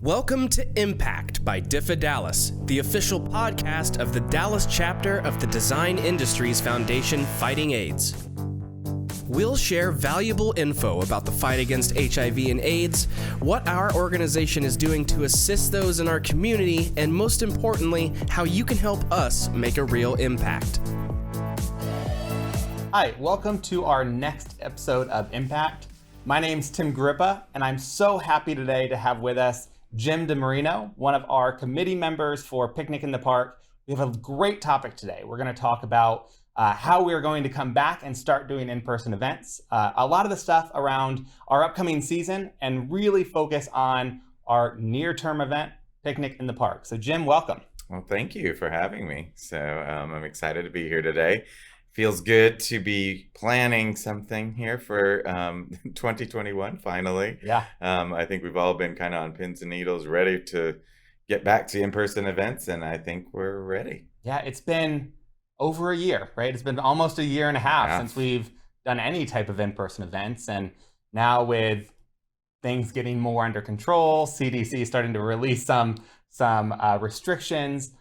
Welcome to Impact by DIFFA Dallas, the official podcast of the Dallas chapter of the Design Industries Foundation Fighting AIDS. We'll share valuable info about the fight against HIV and AIDS, what our organization is doing to assist those in our community, and most importantly, how you can help us make a real impact. Hi, welcome to our next episode of Impact. My name's Tim Garippa, and I'm so happy today to have with us Jim DiMarino, one of our committee members for Picnic in the Park. We have a great topic today. We're going to talk about how we're going to come back and start doing in-person events, a lot of the stuff around our upcoming season, and really focus on our near-term event, Picnic in the Park. So Jim, welcome. Well, thank you for having me. So I'm excited to be here today. Feels good to be planning something here for 2021, finally. Yeah. I think we've all been kind of on pins and needles, ready to get back to in-person events, and I think we're ready. Yeah, it's been over a year, right? It's been almost a year and a half since we've done any type of in-person events, and now with things getting more under control, CDC starting to release some restrictions,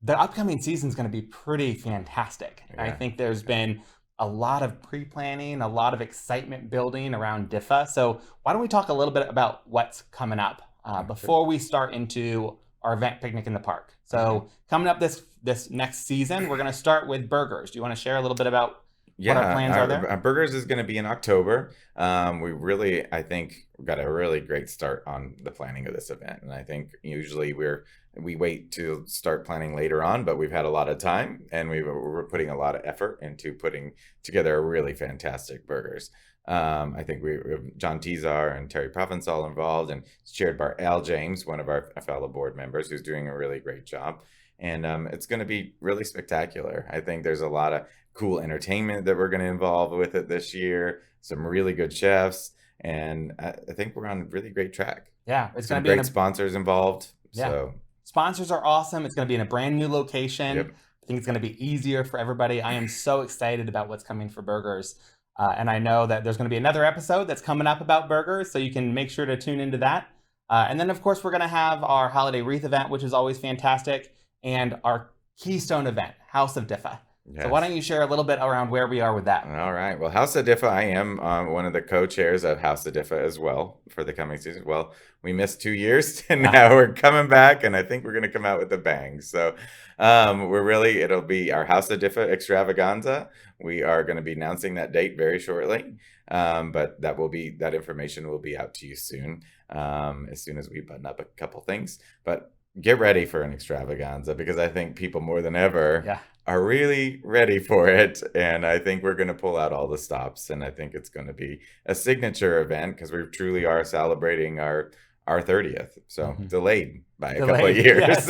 the upcoming season is going to be pretty fantastic. Yeah. I think there's been a lot of pre-planning, a lot of excitement building around DIFFA. So why don't we talk a little bit about what's coming up before we start into our event, Picnic in the Park. So coming up this next season, we're going to start with burgers. Do you want to share a little bit about what our plans are there? Burgers is going to be in October. We really, I think, got a really great start on the planning of this event. And I think usually we wait to start planning later on, but we've had a lot of time and we're putting a lot of effort into putting together a really fantastic burgers. I think we have John Tizar and Terry Provençal involved, and it's chaired by Al James, one of our fellow board members, who's doing a really great job. And it's going to be really spectacular. I think there's a lot of cool entertainment that we're going to involve with it this year, some really good chefs, and I think we're on a really great track. Yeah, it's going to be great sponsors involved. Yeah. So sponsors are awesome. It's going to be in a brand new location. Yep. I think it's going to be easier for everybody. I am so excited about what's coming for burgers. And I know that there's going to be another episode that's coming up about burgers, so you can make sure to tune into that. And then, of course, we're going to have our Holiday Wreath event, which is always fantastic, and our Keystone event, House of DIFFA. Yes. So why don't you share a little bit around where we are with that? All right. Well, House of DIFFA, I am one of the co-chairs of House of DIFFA as well for the coming season. Well, we missed 2 years and now we're coming back, and I think we're going to come out with a bang. So it'll be our House of DIFFA extravaganza. We are going to be announcing that date very shortly. But that information will be out to you soon, as soon as we button up a couple things. But get ready for an extravaganza, because I think people more than ever are really ready for it. And I think we're going to pull out all the stops. And I think it's going to be a signature event, because we truly are celebrating our 30th. So delayed by a couple of years.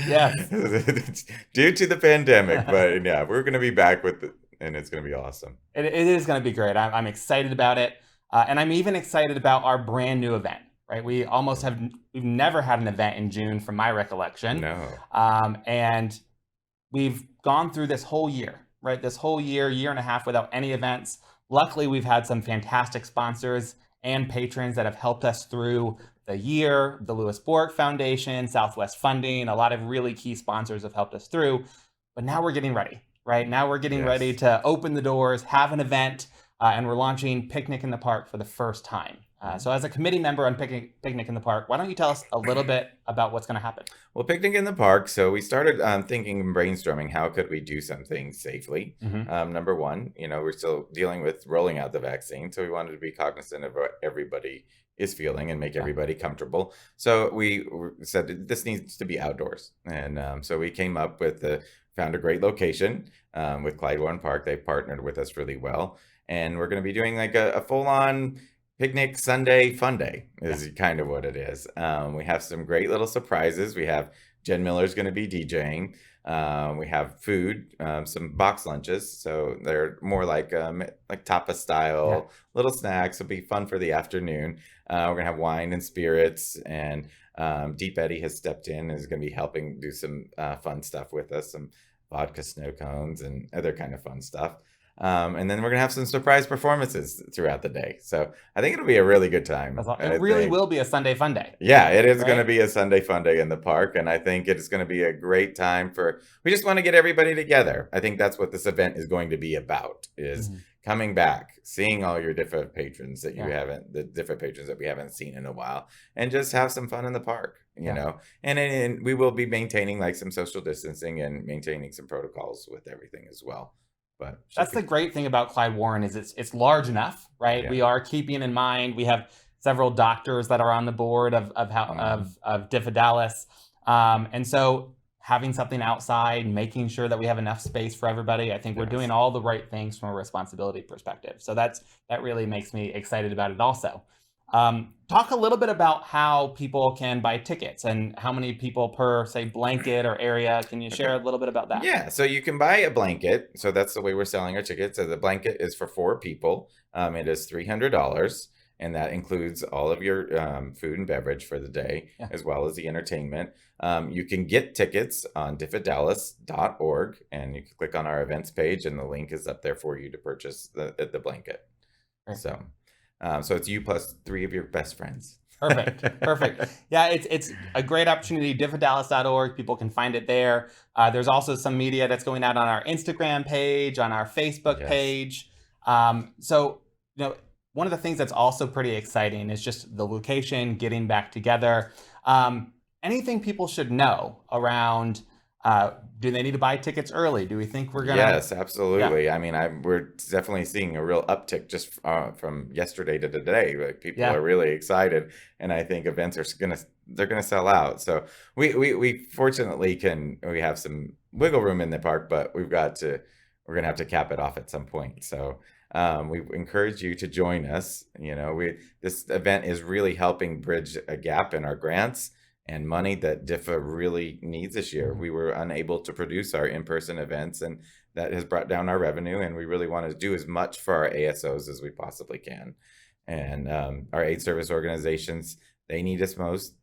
Yes. Due to the pandemic. But yeah, we're going to be back with it, and it's going to be awesome. It is going to be great. I'm excited about it. And I'm even excited about our brand new event. Right, we've never had an event in June, from my recollection. No. And we've gone through this whole year, right? This whole year and a half without any events. Luckily, we've had some fantastic sponsors and patrons that have helped us through the year. The Lewis Bork Foundation, Southwest Funding, a lot of really key sponsors have helped us through. But now we're getting ready, right? Now we're getting ready to open the doors, have an event, and we're launching Picnic in the Park for the first time. So as a committee member on Picnic in the Park, why don't you tell us a little bit about what's going to happen? Well, Picnic in the Park, so we started thinking and brainstorming, how could we do something safely? Number one, we're still dealing with rolling out the vaccine, so we wanted to be cognizant of what everybody is feeling and make everybody comfortable. So we said this needs to be outdoors. And so we came up found a great location with Klyde Warren Park. They partnered with us really well. And we're going to be doing like a full-on Picnic Sunday Fun Day is kind of what it is. We have some great little surprises. We have Jenn Miller's going to be DJing. We have food, some box lunches. So they're more like tapas style little snacks. It'll be fun for the afternoon. We're going to have wine and spirits. And Deep Eddy has stepped in and is going to be helping do some fun stuff with us, some vodka snow cones and other kind of fun stuff. And then we're going to have some surprise performances throughout the day. So I think it'll be a really good time. It really will be a Sunday fun day. Yeah, it is going to be a Sunday fun day in the park. And I think it's going to be a great time we just want to get everybody together. I think that's what this event is going to be about, is coming back, seeing all your different patrons that the different patrons that we haven't seen in a while, and just have some fun in the park, you know. And we will be maintaining like some social distancing and maintaining some protocols with everything as well. But that's the great thing about Klyde Warren is it's large enough, right? Yeah. We are keeping in mind, we have several doctors that are on the board of DIFFA Dallas. And so having something outside, making sure that we have enough space for everybody, I think we're doing all the right things from a responsibility perspective. So that really makes me excited about it also. Talk a little bit about how people can buy tickets and how many people per, say, blanket or area. Can you share a little bit about that? Yeah, so you can buy a blanket. So that's the way we're selling our tickets. So the blanket is for 4 people. It is $300, and that includes all of your food and beverage for the day, as well as the entertainment. You can get tickets on diffadallas.org, and you can click on our events page, and the link is up there for you to purchase the blanket. Right. So it's you plus 3 of your best friends. Perfect. Yeah, it's a great opportunity. diffadallas.org. People can find it there. There's also some media that's going out on our Instagram page, on our Facebook page. So, you know, one of the things that's also pretty exciting is just the location, getting back together. Anything people should know around, do they need to buy tickets early? Do we think we're going to? Yes, absolutely. Yeah. I mean, we're definitely seeing a real uptick just from yesterday to today. Like people are really excited, and I think events are they're gonna sell out. So we fortunately we have some wiggle room in the park, but we're gonna have to cap it off at some point. So we encourage you to join us. You know, this event is really helping bridge a gap in our grants and money that DIFFA really needs this year. We were unable to produce our in-person events, and that has brought down our revenue, and we really want to do as much for our ASOs as we possibly can. And our aid service organizations, they need us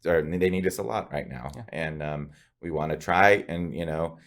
they need us a lot right now. Yeah. And we want to try, and you know,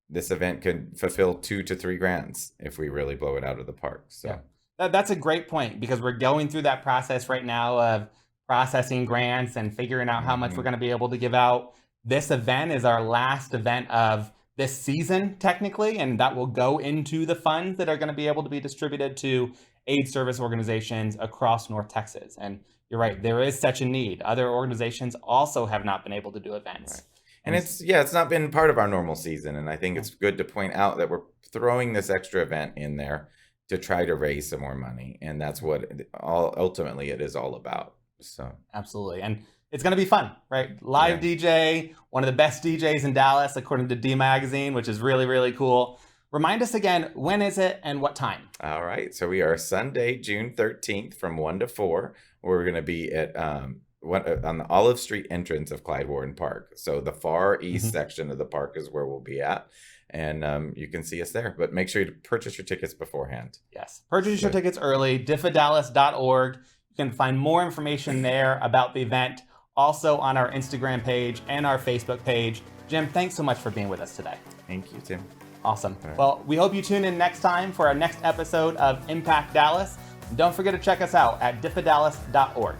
this event could fulfill 2 to 3 grants if we really blow it out of the park. So that's a great point, because we're going through that process right now of processing grants and figuring out how much we're going to be able to give out. This event is our last event of this season, technically, and that will go into the funds that are going to be able to be distributed to aid service organizations across North Texas. And you're right, there is such a need. Other organizations also have not been able to do events. Right. And it's not been part of our normal season. And I think it's good to point out that we're throwing this extra event in there to try to raise some more money. And that's what ultimately it is all about. So absolutely. And it's going to be fun, right? Live DJ, one of the best DJs in Dallas, according to D Magazine, which is really, really cool. Remind us again, when is it and what time? All right. So we are Sunday, June 13th from 1 to 4. We're going to be at on the Olive Street entrance of Klyde Warren Park. So the far east section of the park is where we'll be at. And you can see us there. But make sure you purchase your tickets beforehand. Yes. Purchase your tickets early, diffadallas.org. You can find more information there about the event, also on our Instagram page and our Facebook page. Jim, thanks so much for being with us today. Thank you, Tim. Awesome. Right. Well, we hope you tune in next time for our next episode of Impact Dallas. And don't forget to check us out at diffadallas.org.